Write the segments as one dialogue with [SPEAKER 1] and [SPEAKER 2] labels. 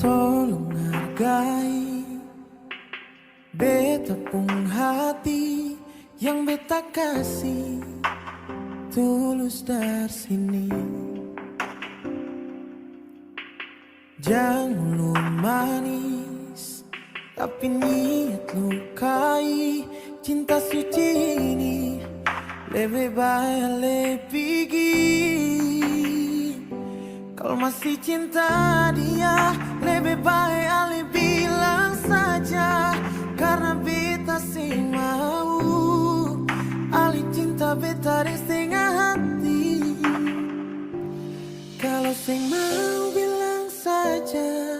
[SPEAKER 1] Tolong hargai beta pung hati yang beta kasih tulus dari sini. Jangan lu manis tapi niat lukai. Cinta suci ini lebih baik lebih pergi. Kalau masih cinta dia, lebih baik Ale bilang saja. Karena beta sing mau Ale cinta beta di setengah hati. Kalau sing mau bilang saja,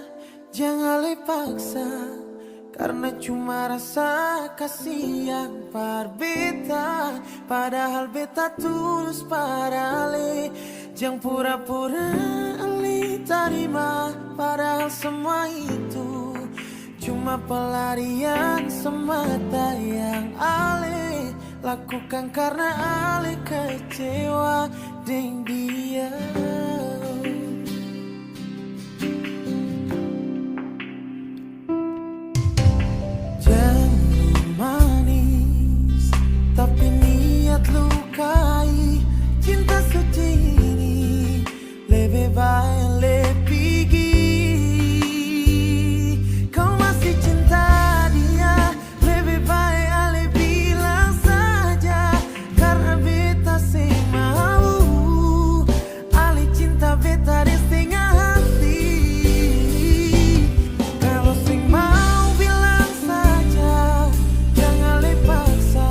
[SPEAKER 1] jangan Ale paksa. Karena cuma rasa kasih yang par beta. Padahal beta tulus para Ale. Jangan pura-pura Ale terima. Padahal semua itu cuma pelarian semata yang Ale lakukan. Karena Ale kecewa dengan dia. Tapi niat lukai. Cinta suci ini lebih baik lebih pergi. Kau masih cinta dia, lebih baik Ale bilang saja. Karena beta sing mau Ale cinta beta di setengah hati. Kalau sing mau bilang saja, jangan Ale paksa.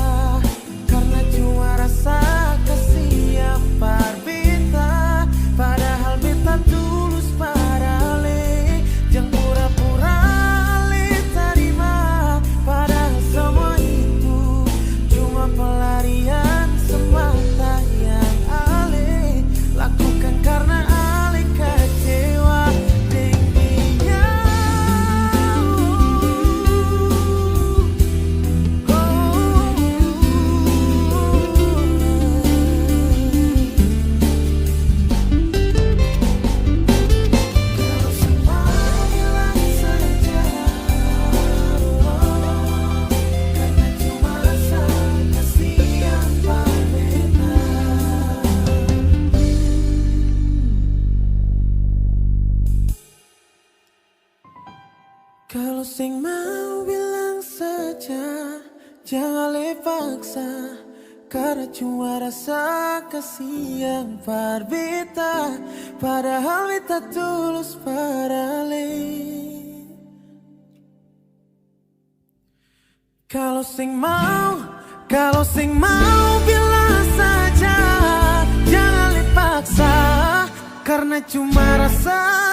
[SPEAKER 1] Rasa kasih yang par beta. Padahal beta tulus para Ale. Jangan pura-pura Ale terima. Padahal semua itu cuma pelarian semata yang Ale lakukan. Karena Ale kecewa dengan dia. Kalau sing mau bilang saja, jangan le paksa. Karena cuma rasa kasih yang par beta. Padahal beta tulus para Ale. Kalau sing mau bilang saja, jangan le paksa. Karena cuma rasa